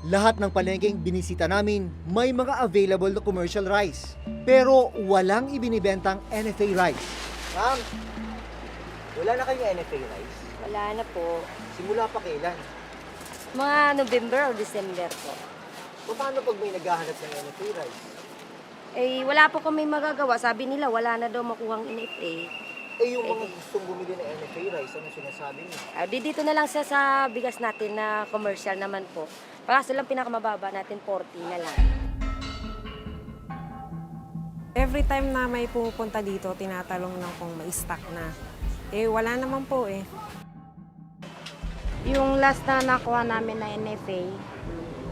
Lahat ng palengkeng binisita namin, may mga available na commercial rice. Pero walang ibinibentang NFA rice. Ma'am, wala na kayong NFA rice? Wala na po. Simula pa kailan? Mga November o December po. Paano pag may naghahanap ng NFA rice? Eh, wala po kami magagawa. Sabi nila, wala na daw makuhang NFA. Eh yung mga gustong bumili ng NFA rice, ano sinasabi niyo? Dito na lang sa bigas natin na commercial naman po. Kaso lang pinakamababa natin, 40 na lang. Every time na may pumupunta dito, tinatalong na kung may stock na. Eh, wala naman po eh. Yung last na nakuha namin na NFA,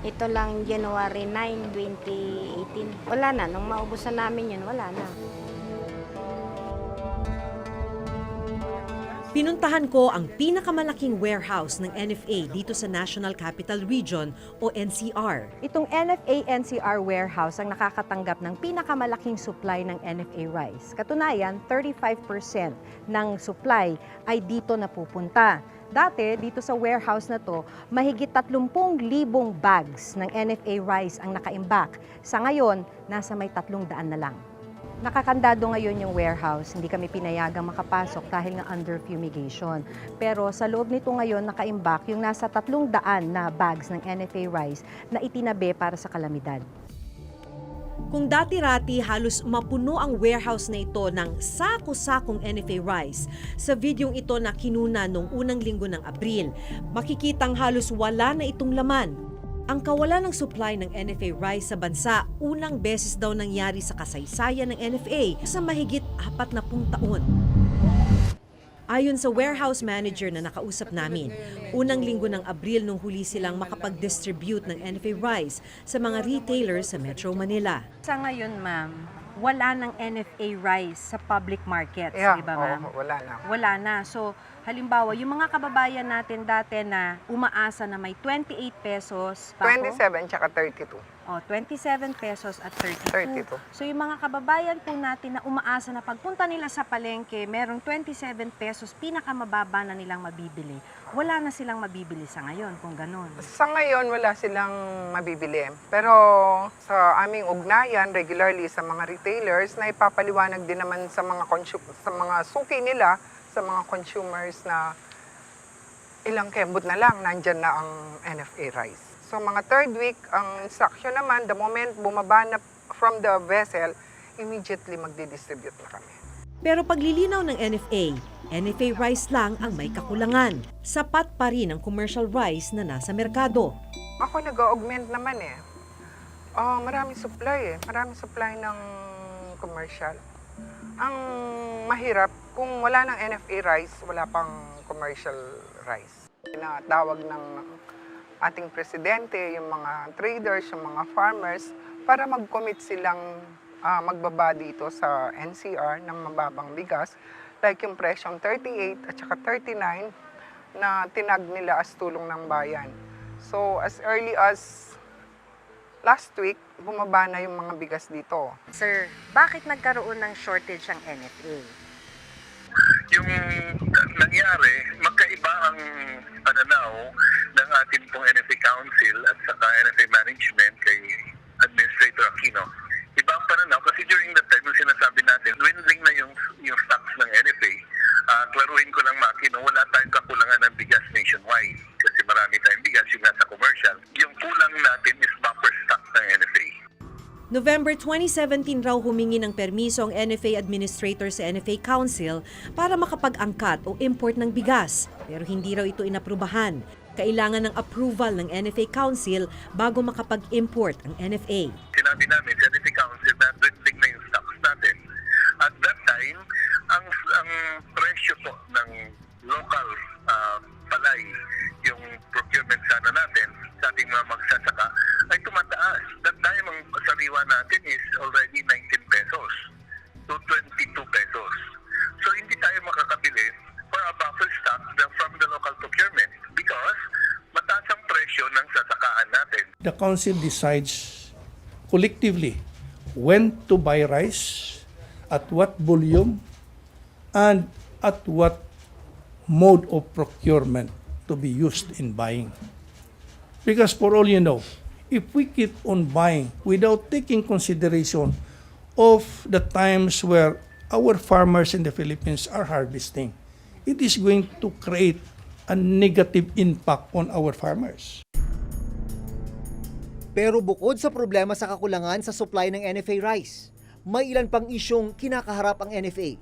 ito lang January 9, 2018. Wala na, nung maubusan namin yun, wala na. Pinuntahan ko ang pinakamalaking warehouse ng NFA dito sa National Capital Region o NCR. Itong NFA-NCR warehouse ang nakakatanggap ng pinakamalaking supply ng NFA rice. Katunayan, 35% ng supply ay dito napupunta. Dati, dito sa warehouse na to, mahigit 30,000 bags ng NFA rice ang nakaimbak. Sa ngayon, nasa may 300 na lang. Nakakandado ngayon yung warehouse, hindi kami pinayagang makapasok dahil nga under fumigation. Pero sa loob nito ngayon, nakaimbak yung nasa 300 na bags ng NFA rice na itinabi para sa kalamidad. Kung dati-rati halos mapuno ang warehouse na ito ng sako-sakong NFA rice, sa videong ito na kinuna noong unang linggo ng Abril, makikitang halos wala na itong laman. Ang kawalan ng supply ng NFA rice sa bansa, unang beses daw nangyari sa kasaysayan ng NFA sa mahigit 40 taon. Ayon sa warehouse manager na nakausap namin, unang linggo ng Abril nung huli silang makapag-distribute ng NFA rice sa mga retailers sa Metro Manila. Sa ngayon, ma'am, wala ng NFA rice sa public markets, Yeah, di ba, ma'am? wala na. Wala na. So, halimbawa, yung mga kababayan natin dati na umaasa na may 28 pesos. 27 tsaka 32. 27 pesos at 32. 32. So, yung mga kababayan po natin na umaasa na pagpunta nila sa palengke, merong 27 pesos, pinakamababa na nilang mabibili. Wala na silang mabibili sa ngayon kung ganun. Sa ngayon, wala silang mabibili. Pero sa aming ugnayan, regularly sa mga retailers, na ipapaliwanag din naman sa mga sa mga suki nila, sa mga consumers na ilang kembot na lang, nandyan na ang NFA rice. So mga third week, ang instruction naman, the moment bumaba na from the vessel, immediately magdi-distribute na kami. Pero paglilinaw ng NFA rice lang ang may kakulangan. Sapat pa rin ang commercial rice na nasa merkado. Ako nag-augment naman eh. Maraming supply eh. Maraming supply ng commercial. Ang mahirap, kung wala ng NFA rice, wala pang commercial rice. Tinatawag ng ating presidente, yung mga traders, yung mga farmers, para mag-commit silang magbaba dito sa NCR ng mababang bigas, like yung presyong 38 at saka 39 na tinag nila as tulong ng bayan. So as early as last week, bumaba na yung mga bigas dito. Sir, bakit nagkaroon ng shortage ang NFA? Yung nangyari, magkaiba ang pananaw ng ating pong NFA Council at saka NFA Management kay Administrator Aquino. Iba ang pananaw kasi during that time, yung sinasabi natin, dwindling na yung stocks ng NFA. Klaruhin ko lang, Aquino, wala tayong kakulangan ng bigas nationwide kasi marami tayong bigas yung nasa commercial. Yung kulang natin is buffer stock ng NFA. November 2017 raw humingi ng permiso ang NFA Administrator sa NFA Council para makapag-angkat o import ng bigas. Pero hindi raw ito inaprubahan. Kailangan ng approval ng NFA Council bago makapag-import ang NFA. Sinabi namin sa NFA Council na dwindling na yung stocks natin. At that time, ang presyo po ng local palay, yung procurement sana natin sa ating mga magsasaka, ay tumataas. That time, ang sariwa natin is already 19 pesos to 22 pesos. So, hindi tayo makakabili for a buffer stock from the local procurement because mataas ang presyo ng sasakaan natin. The council decides collectively when to buy rice, at what volume, and at what mode of procurement to be used in buying. Because for all you know, if we keep on buying without taking consideration of the times where our farmers in the Philippines are harvesting, it is going to create a negative impact on our farmers. Pero bukod sa problema sa kakulangan sa supply ng NFA rice, may ilan pang isyong kinakaharap ang NFA.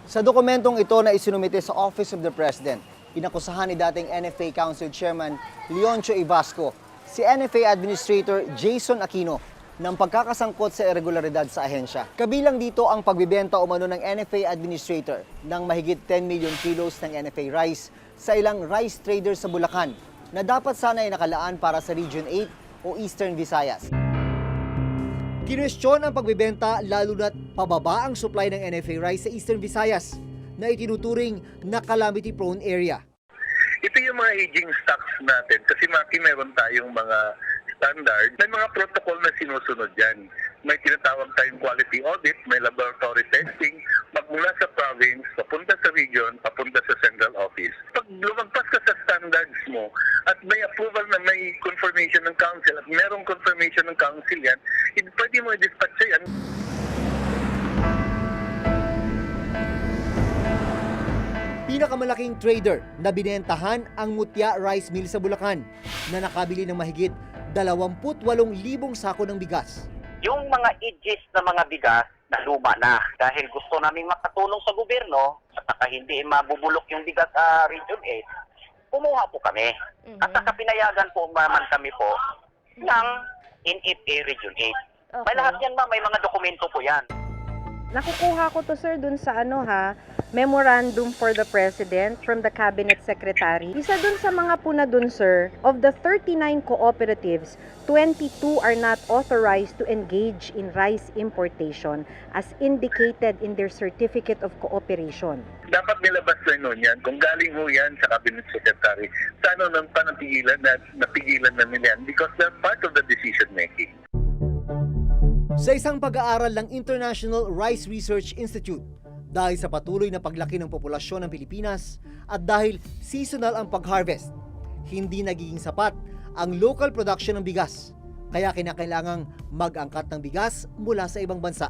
Sa dokumentong ito na isinumite sa Office of the President, inakusahan ni dating NFA Council Chairman Leoncio Ivasco si NFA Administrator Jason Aquino ng pagkakasangkot sa irregularidad sa ahensya. Kabilang dito ang pagbibenta umano ng NFA Administrator ng mahigit 10 million kilos ng NFA rice sa ilang rice traders sa Bulacan na dapat sana ay nakalaan para sa Region 8 o Eastern Visayas. Kinwestiyon ang pagbibenta lalo na't pababa ang supply ng NFA rice sa Eastern Visayas na itinuturing na calamity-prone area. Ito yung mga aging stocks natin kasi meron tayong mga standard, may mga protocol na sinusunod yan. May tinatawag tayong quality audit, may laboratory testing, magmula sa province, papunta sa region, papunta sa central office. Pag lumagpas ka sa standards mo at may approval na may confirmation ng council at merong confirmation ng council yan, pwede mo i-dispatch yan. Pinakamalaking trader na binentahan ang Mutya Rice Mill sa Bulacan na nakabili ng mahigit 28,000 sako ng bigas. Yung mga edges na mga bigas na luma na dahil gusto namin makatulong sa gobyerno at saka hindi mabubulok yung bigas sa Region 8, kumuha po kami. At saka pinayagan po naman kami po ng NFA Region 8. May lahat yan may mga dokumento po yan. Nakukuha ko to sir dun sa memorandum for the President from the Cabinet Secretary. Isa dun sa mga puna dun sir, of the 39 cooperatives, 22 are not authorized to engage in rice importation as indicated in their Certificate of Cooperation. Dapat nilabas na nun yan. Kung galing ho yan sa Cabinet Secretary, sana nang panapigilan na napigilan na nila yan because they're part of the decision making. Sa isang pag-aaral ng International Rice Research Institute, dahil sa patuloy na paglaki ng populasyon ng Pilipinas at dahil seasonal ang pag-harvest, hindi nagiging sapat ang local production ng bigas. Kaya kinakailangang mag-angkat ng bigas mula sa ibang bansa.